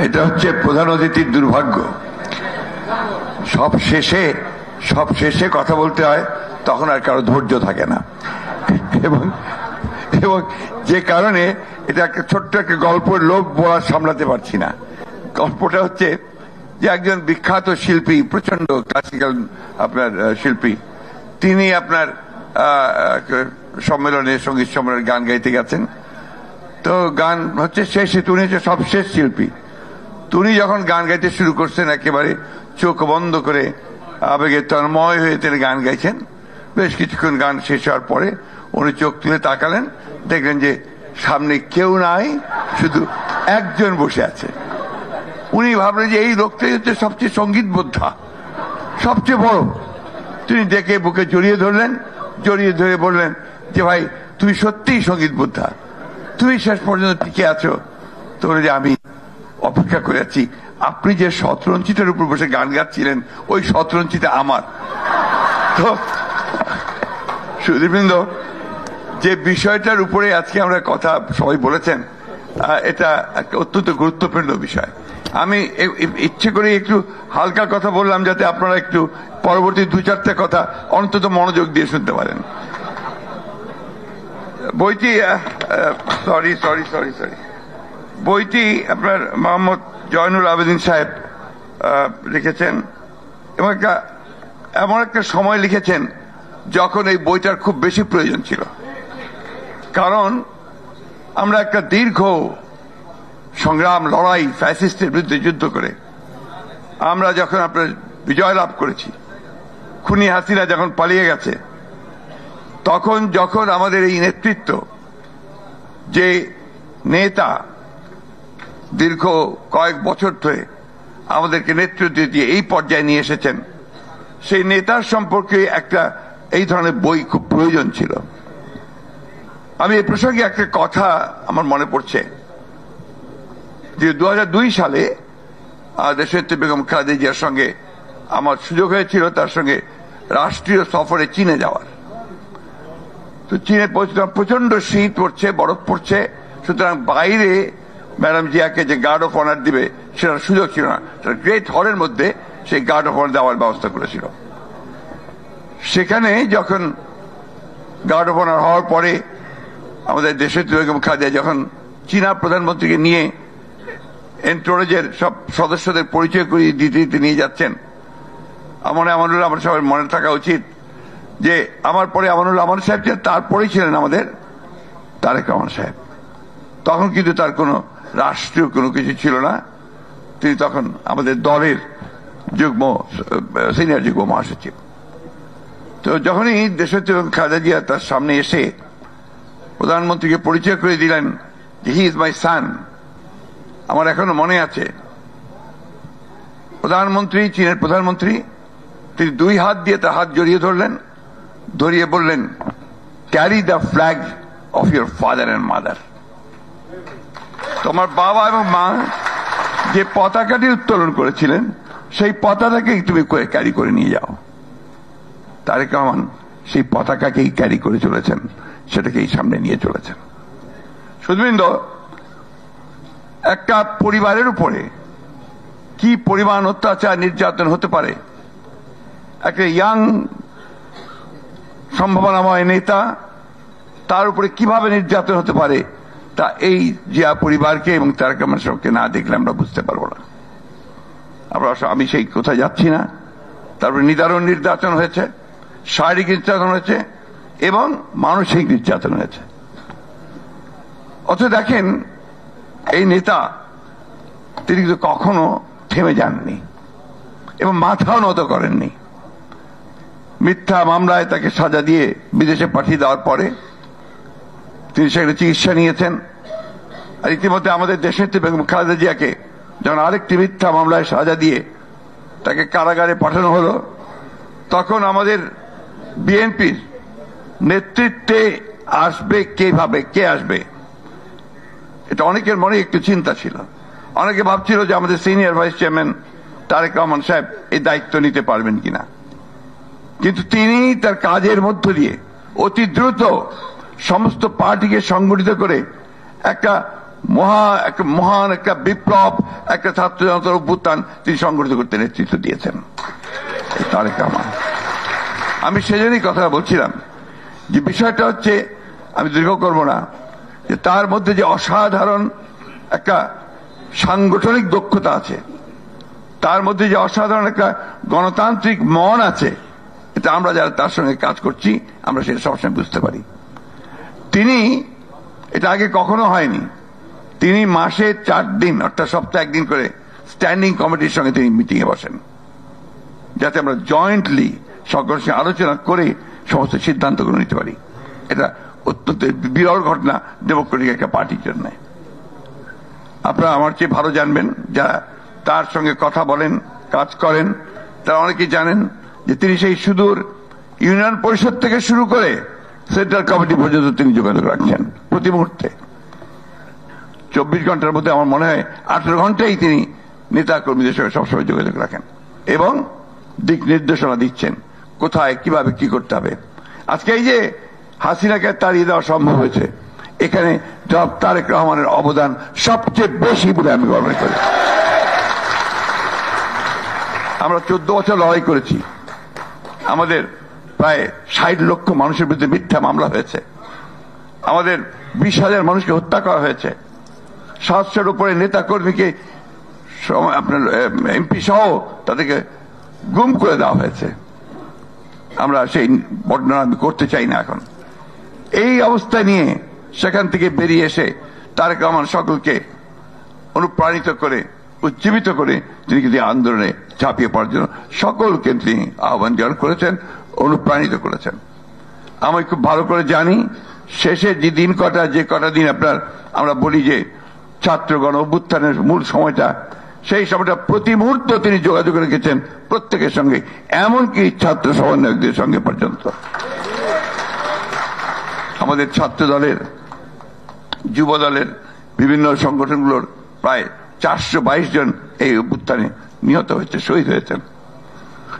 এটা হচ্ছে প্রধান অতিথির দুর্ভাগ্য। সব শেষে কথা বলতে হয়, তখন আর কারো ধৈর্য থাকে না। এবং যে কারণে এটা একটা ছোট্ট একটা গল্পের লোভ বলা সামলাতে পারছি না। গল্পটা হচ্ছে যে একজন বিখ্যাত শিল্পী, প্রচন্ড ক্লাসিক্যাল আপনার শিল্পী, তিনি আপনার সম্মেলনে, সঙ্গীত সম্মেলনে গান গাইতে গেছেন। তো গান হচ্ছে শেষে, উনি হচ্ছে সবশেষ শিল্পী। উনি যখন গান গাইতে শুরু করছেন, একেবারে চোখ বন্ধ করে আবেগে তন্ময় হয়ে তিনি গান গাইছেন। বেশ কিছুক্ষণ গান শেষ হওয়ার পরে উনি চোখ তুলে তাকালেন, দেখলেন যে সামনে কেউ নাই, শুধু একজন বসে আছে। উনি ভাবলেন যে এই লোকটাই হচ্ছে সবচেয়ে সঙ্গীত বোদ্ধা, সবচেয়ে বড়। তিনি ডেকে বুকে জড়িয়ে ধরলেন, জড়িয়ে ধরে বললেন যে ভাই, তুমি সত্যিই সঙ্গীত বোদ্ধা, তুমি শেষ পর্যন্ত টিকে আছো। তো যে আমি অপেক্ষা করে আছি, আপনি যে শতরঞ্চিটার উপর বসে গান গাচ্ছিলেন, ওই শতরঞ্চিটা আমার। তো সুধীবৃন্দ, যে বিষয়টার উপরে আজকে আমরা কথা সবাই বলেছেন, এটা একটা অত্যন্ত গুরুত্বপূর্ণ বিষয়। আমি ইচ্ছে করে একটু হালকা কথা বললাম, যাতে আপনারা একটু পরবর্তী 2-4টা কথা অন্তত মনোযোগ দিয়ে শুনতে পারেন। বইটি বইটি আপনার মোহাম্মদ জয়নুল আবেদিন সাহেব লিখেছেন, এবং এমন একটা সময় লিখেছেন যখন এই বইটার খুব বেশি প্রয়োজন ছিল। কারণ আমরা একটা দীর্ঘ সংগ্রাম, লড়াই, ফ্যাসিস্টের বিরুদ্ধে যুদ্ধ করে আমরা যখন আপনার বিজয় লাভ করেছি, খুনি হাসিনা যখন পালিয়ে গেছে, যখন আমাদের এই নেতৃত্ব, যে নেতা দীর্ঘ কয়েক বছর ধরে আমাদেরকে নেতৃত্ব দিয়ে এই পর্যায়ে নিয়ে এসেছেন, সেই নেতার সম্পর্কে একটা এই ধরনের বই খুব প্রয়োজন ছিল। আমি এই প্রসঙ্গে একটা কথা আমার মনে পড়ছে যে 2002 সালে দেশনেত্রী বেগম খালেদা জিয়ার সঙ্গে আমার সুযোগ হয়েছিল তার সঙ্গে রাষ্ট্রীয় সফরে চীনে যাওয়ার। তো চীনে পৌঁছলাম, প্রচন্ড শীত পড়ছে, বরফ পড়ছে, সুতরাং বাইরে ম্যাডাম জিয়াকে যে গার্ড অফ অনার দিবে সেটার সুযোগ ছিল না। গ্রেট হলের মধ্যে সেই গার্ড অফ অনার দেওয়ার ব্যবস্থা করেছিল। সেখানে যখন গার্ড অফ অনার হওয়ার পরে আমাদের দেশের বেগম খালেদা যখন চীনা প্রধানমন্ত্রীকে নিয়ে এন্টোরেজের সব সদস্যদের পরিচয় করিয়ে দিতে নিয়ে যাচ্ছেন, আমার সবার মনে থাকা উচিত যে আমার পরে আমানুল্লাহ আমান সাহেব ছিলেন, তারপরেই ছিলেন আমাদের তারেক রহমান সাহেব। তখন কিন্তু তার কোনো রাষ্ট্রীয় কোনো কিছু ছিল না, তিনি তখন আমাদের দলের সিনিয়র যুগ্ম মহাসচিব। তো যখনই দেশনেত্রী খালেদা জিয়া তার সামনে এসে প্রধানমন্ত্রীকে পরিচয় করে দিলেন যে হি ইজ মাই সান, আমার এখনো মনে আছে প্রধানমন্ত্রী, চীনের প্রধানমন্ত্রী, তিনি 2 হাত দিয়ে তার হাত জড়িয়ে ধরলেন, ধরিয়ে বললেন, carry the flag of your father and mother. তোমার বাবা এবং মা যে পতাকাটি উত্তোলন করেছিলেন, সেই পতাকাকে তুমি ক্যারি করে নিয়ে যাও। তারেক রহমান সেই পতাকাকেই ক্যারি করে চলেছেন, সেটাকেই সামনে নিয়ে চলেছেন। সুধীবৃন্দ, একটা পরিবারের উপরে কি পরিমাণ অত্যাচার, নির্যাতন হতে পারে, একটা ইয়াং সম্ভাবনাময় নেতা, তার উপরে কিভাবে নির্যাতন হতে পারে, তা এই জিয়া পরিবারকে এবং তারেক রহমান সাহেবকে না দেখলে আমরা বুঝতে পারবো না। আমি সেই কোথায় যাচ্ছি না। তারপরে নিদারুণ নির্যাতন হয়েছে, শারীরিক নির্যাতন হয়েছে এবং মানসিক নির্যাতন হয়েছে। অথচ দেখেন, এই নেতা তিনি কিন্তু কখনো থেমে যাননি এবং মাথাও নত করেননি। মিথ্যা মামলায় তাকে সাজা দিয়ে বিদেশে পাঠিয়ে দেওয়ার পরে তিনি সেখানে চিকিৎসা নিয়েছেন। আর ইতিমধ্যে আমাদের দেশনেত্রী বেগম খালেদা জিয়াকে যখন আরেকটি মিথ্যা মামলায় সাজা দিয়ে তাকে কারাগারে পাঠানো হলো, তখন আমাদের বিএনপির নেতৃত্বে আসবে কে আসবে, এটা অনেকের মনে একটু চিন্তা ছিল। অনেকে ভাবছিল যে আমাদের senior vice chairman Tarique Rahman সাহেব এই দায়িত্ব নিতে পারবেন কিনা, কিন্তু তিনি তার কাজের মধ্য দিয়ে অতি দ্রুত সমস্ত পার্টিকে সংগঠিত করে একটা মহান একটা বিপ্লব, একটা ছাত্র জনতার অভ্যুত্থান তিনি সংগঠিত করতে নেতৃত্ব দিয়েছেন তারেক রহমান। আমি সেজন্যই কথা বলছিলাম যে বিষয়টা হচ্ছে, আমি দীর্ঘ করব না, যে তার মধ্যে যে অসাধারণ একটা সাংগঠনিক দক্ষতা আছে, তার মধ্যে যে অসাধারণ একটা গণতান্ত্রিক মন আছে, এটা আমরা যারা তার সঙ্গে কাজ করছি আমরা সেটা সবসময় বুঝতে পারি। তিনি, এটা আগে কখনো হয়নি, তিনি মাসে 4 দিন অর্থাৎ সপ্তাহে 1 দিন করে স্ট্যান্ডিং কমিটির সঙ্গে তিনি মিটিং এ বসেন, যাতে আমরা জয়েন্টলি সকলের সঙ্গে আলোচনা করে সমস্ত সিদ্ধান্তগুলো নিতে পারি। এটা অত্যন্ত বিরল ঘটনা ডেমোক্রেটিক একটা পার্টির জন্য। আপনারা আমার চেয়ে ভালো জানবেন, যারা তার সঙ্গে কথা বলেন, কাজ করেন, তারা অনেকেই জানেন যে তিনি সেই সুদূর ইউনিয়ন পরিষদ থেকে শুরু করে সেন্ট্রাল কমিটি পর্যন্ত তিনি যোগাযোগ রাখছেন প্রতি মুহূর্তে। 24 ঘন্টার মধ্যে আমার মনে হয় 18 ঘন্টাই তিনি নেতা কর্মীদের সঙ্গে সবসময় যোগাযোগ রাখেন এবং দিক নির্দেশনা দিচ্ছেন কোথায় কিভাবে কি করতে হবে। আজকে এই যে হাসিনাকে তাড়িয়ে দেওয়া সম্ভব হয়েছে, এখানে জনাব তারেক রহমানের অবদান সবচেয়ে বেশি বলে আমি মনে করি। আমরা 14 বছর লড়াই করেছি, আমাদের প্রায় 60 লক্ষ মানুষের বিরুদ্ধে মিথ্যা মামলা হয়েছে, আমাদের 20,000 মানুষকে হত্যা করা হয়েছে, 700-র উপরে নেতা কর্মীকে, আপনার এমপি সহ তাদেরকে গুম করে দেওয়া হয়েছে। আমরা সেই বর্ণনা আমি করতে চাই না এখন। এই অবস্থা নিয়ে সেখান থেকে বেরিয়ে এসে তারেক রহমান সকলকে অনুপ্রাণিত করে, উজ্জীবিত করে তিনি কিন্তু আন্দোলনে ঝাঁপিয়ে পড়ার জন্য সকলকে তিনি আহ্বান জানান করেছেন, অনুপ্রাণিত করেছেন। আমি খুব ভালো করে জানি শেষে যে দিন কটা, যে কটা দিন আপনার আমরা বলি যে ছাত্রগণ অভ্যুত্থানের মূল সময়টা, সেই সময়টা প্রতি মুহূর্ত তিনি যোগাযোগ রেখেছেন প্রত্যেকের সঙ্গে, এমনকি ছাত্র সমন্বয়কদের সঙ্গে পর্যন্ত। আমাদের ছাত্র দলের, যুব দলের বিভিন্ন সংগঠনগুলোর প্রায় 422 জন এই অভ্যুত্থানে নিহত হয়েছে, শহীদ হয়েছেন।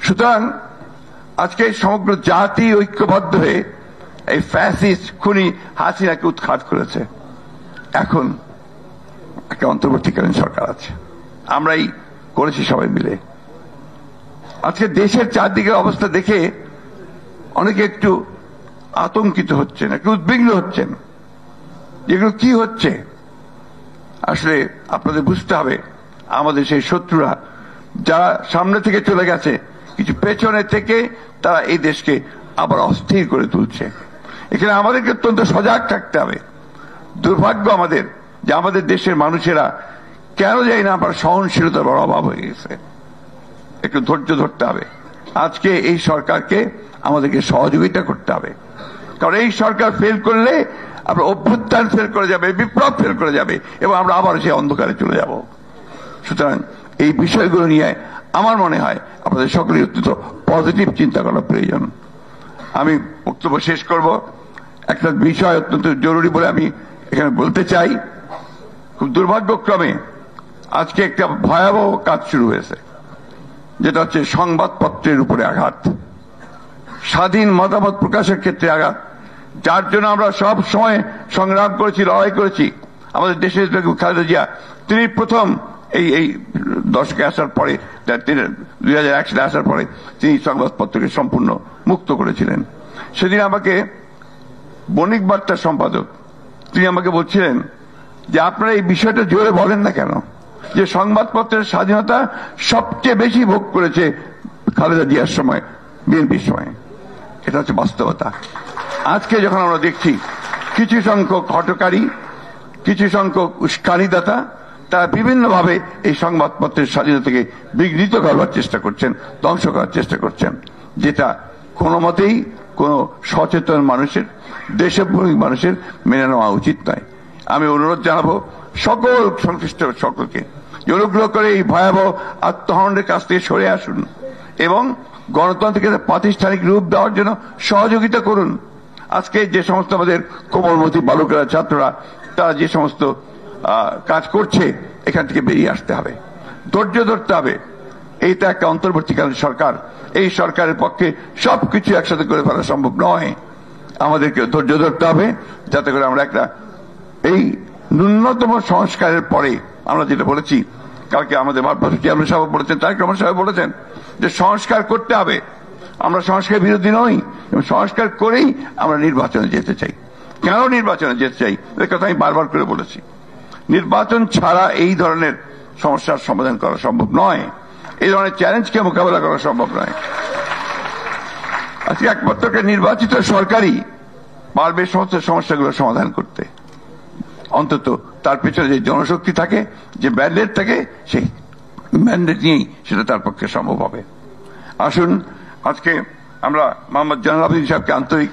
সুতরাং আজকে সমগ্র জাতি ঐক্যবদ্ধ হয়ে এই ফ্যাসিস্ট খুনি হাসিনাকে উৎখাত করেছে। এখন একটা অন্তর্বর্তীকালীন সরকার আছে, আমরাই করেছি সবাই মিলে। আজকে দেশের চারদিকের অবস্থা দেখে অনেকে একটু আতঙ্কিত হচ্ছেন, একটু উদ্বিগ্ন হচ্ছেন, যেগুলো কি হচ্ছে। আসলে আপনাদের বুঝতে হবে, আমাদের সেই শত্রুরা যারা সামনে থেকে চলে গেছে, কিছু পেছনে থেকে তারা এই দেশকে আবার অস্থির করে তুলছে। এখানে আমাদেরকে অত্যন্ত সজাগ থাকতে হবে। দুর্ভাগ্য আমাদের যে আমাদের দেশের মানুষেরা কেন জানি না আবার সহনশীলতার বড় অভাব হয়ে গেছে। একটু ধৈর্য ধরতে হবে। আজকে এই সরকারকে আমাদেরকে সহযোগিতা করতে হবে, কারণ এই সরকার ফেল করলে আমরা অভ্যুত্থান ফেল করে যাবে, বিপ্লব ফেল করে যাবে এবং আমরা আবার সেই অন্ধকারে চলে যাব। সুতরাং এই বিষয়গুলো নিয়ে আমার মনে হয় আপনাদের সকলেই অত্যন্ত পজিটিভ চিন্তা করা প্রয়োজন। আমি বক্তব্য শেষ করব, একটা বিষয় অত্যন্ত জরুরি বলে আমি এখানে বলতে চাই। খুব দুর্ভাগ্যক্রমে আজকে একটা ভয়াবহ কাজ শুরু হয়েছে, যেটা হচ্ছে সংবাদপত্রের উপরে আঘাত, স্বাধীন মতামত প্রকাশের ক্ষেত্রে আঘাত, যার জন্য আমরা সব সময় সংগ্রাম করেছি, লড়াই করেছি। আমাদের দেশের খালেদা জিয়া তিনি প্রথম এই দশকে আসার পরে, 2001 সালে আসার পরে তিনি সংবাদপত্রকে সম্পূর্ণ মুক্ত করেছিলেন। সেদিন আমাকে বণিক বার্তার সম্পাদক তিনি আমাকে বলছিলেন যে আপনারা এই বিষয়টা জোরে বলেন না কেন, যে সংবাদপত্রের স্বাধীনতা সবচেয়ে বেশি ভোগ করেছে খালেদা জিয়ার সময়, বিএনপির সময়। এটা হচ্ছে বাস্তবতা। আজকে যখন আমরা দেখছি কিছু সংখ্যক হটকারী, কিছু সংখ্যক উস্কানিদাতা তারা বিভিন্নভাবে এই সংবাদপত্রের স্বাধীনতাকে বিঘ্নিত করবার চেষ্টা করছেন, ধ্বংস করার চেষ্টা করছেন, যেটা কোনো মতেই কোন সচেতন মানুষের, দেশপ্রেমিক মানুষের মেনে নেওয়া উচিত নয়। আমি অনুরোধ জানাবো সকল সংশ্লিষ্ট সকলকে অনুগ্রহ করে এই ভয়াবহ আত্মহননের কাছ থেকে সরে আসুন এবং গণতন্ত্রকে প্রাতিষ্ঠানিক রূপ দেওয়ার জন্য সহযোগিতা করুন। আজকে যে সমস্ত আমাদের কোমলমতি বালকেরা, ছাত্ররা, তারা যে সমস্ত কাজ করছে, এখান থেকে বেরিয়ে আসতে হবে, ধৈর্য ধরতে হবে। এইটা একটা অন্তর্বর্তীকালীন সরকার, এই সরকারের পক্ষে সবকিছু একসাথে করে ফেলা সম্ভব নয়। আমাদেরকে ধৈর্য ধরতে হবে যাতে করে আমরা একটা এই ন্যূনতম সংস্কারের পরে আমরা যেটা বলেছি, কালকে আমাদের ভারপ্রাপ্ত চেয়ারম্যান সাহেব বলেছেন, তারেক রহমান সাহেব বলেছেন যে সংস্কার করতে হবে। আমরা সংস্কার বিরোধী নই, এবং সংস্কার করেই আমরা নির্বাচনে যেতে চাই। কেন নির্বাচনে যেতে চাই এর কথা আমি বারবার করে বলেছি। নির্বাচন ছাড়া এই ধরনের সমস্যার সমাধান করা সম্ভব নয়, এই ধরনের চ্যালেঞ্জকে মোকাবেলা করা সম্ভব নয়। আজকে একমাত্র নির্বাচিত সরকারই পারবে সমস্ত সমস্যাগুলো সমাধান করতে। অন্তত তার পেছনে যে জনশক্তি থাকে, যে ম্যান্ডেট থাকে, সেই ম্যান্ডেট নিয়েই সেটা তার পক্ষে সম্ভব হবে। আসুন আজকে আমরা মোহাম্মদ জয়নাল আবেদিন সাহেবকে আন্তরিক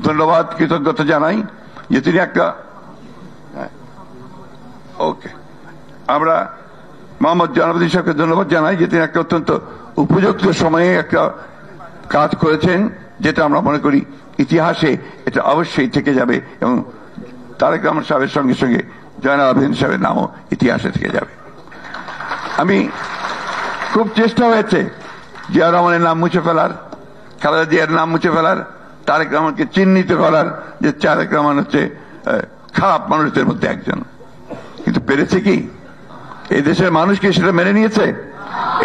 ধন্যবাদ, কৃতজ্ঞতা জানাই যে তিনি একটা আমরা মোহাম্মদ জয়নাল আবেদিন সাহেবকে ধন্যবাদ জানাই যে তিনি একটা অত্যন্ত উপযুক্ত সময়ে একটা কাজ করেছেন, যেটা আমরা মনে করি ইতিহাসে এটা অবশ্যই থেকে যাবে, এবং তারেক রহমান সাহেবের সঙ্গে সঙ্গে জয়নাল আবেদিন সাহেবের নামও ইতিহাসে থেকে যাবে। আমি খুব চেষ্টা হয়েছে জিয়া রহমানের নাম মুছে ফেলার, খালেদা জিয়ার নাম মুছে ফেলার, তারেক রহমানকে চিহ্নিত করার যে তারেক রহমান হচ্ছে খারাপ মানুষদের মধ্যে একজন, কিন্তু পেরেছে কি? এদেশের মানুষ কি সেটা মেনে নিয়েছে?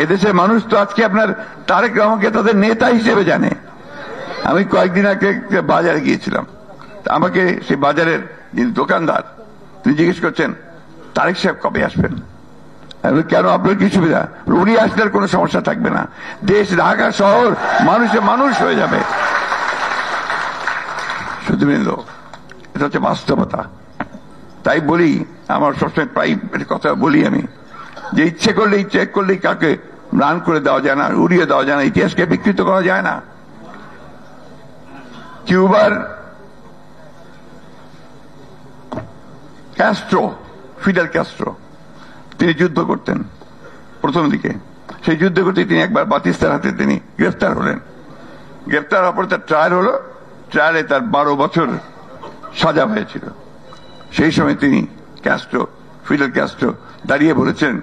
এদেশের মানুষ তো আজকে আপনার তারেক রহমানকে তাদের নেতা হিসেবে জানে। আমি কয়েকদিন আগে বাজারে গিয়েছিলাম, আমাকে সেই বাজারের যিনি দোকানদার তিনি জিজ্ঞেস করছেন তারেক সাহেব কবে আসবেন। কেন, আপনার কি সুবিধা? উনি আসলে আর কোনো সমস্যা থাকবে না, দেশ ঢাকা শহর মানুষে মানুষ হয়ে যাবে। শুধুবৃন্দ, এটা হচ্ছে বাস্তবতা। তাই বলি, আমার সবসময় প্রায় কথা বলি আমি, যে ইচ্ছে করলেই কাকে রান করে দেওয়া যায় না, উড়িয়ে দেওয়া যায় না, ইতিহাসকে বিকৃত করা যায় না। কিউবার ফিডেল ক্যাস্ট্রো তিনি যুদ্ধ করতেন প্রথম দিকে। সেই যুদ্ধ করতে তিনি একবার বাতিস্তার হাতে তিনি গ্রেফতার হলেন। গ্রেফতার হওয়ার পরে তার ট্রায়াল হলো, ট্রায়ালে তার 12 বছর সাজা হয়েছিল। সেই সময় তিনি ফিডেল ক্যাস্ট্রো দাঁড়িয়ে বলেছেন,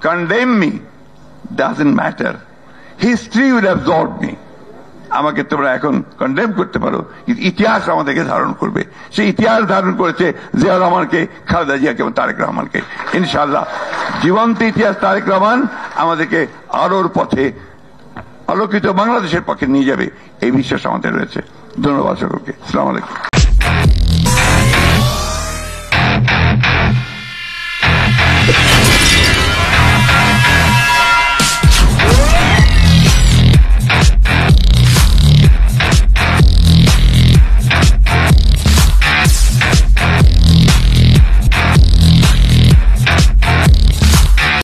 condemn me, doesn't matter, history will absorb me. আমাকে তোমরা এখন কন্ডেম করতে পারো, কিন্তু ইতিহাস আমাদেরকে ধারণ করবে। সেই ইতিহাস ধারণ করেছে জিয়া রহমানকে, খালেদা জিয়াকে এবং তারেক রহমানকে। ইনশাআল্লাহ জীবন্ত ইতিহাস তারেক রহমান আমাদেরকে আলোর পথে, আলোকিত বাংলাদেশের পক্ষে নিয়ে যাবে, এই বিশ্বাস আমাদের রয়েছে। ধন্যবাদ সকলকে। আসসালামু আলাইকুম।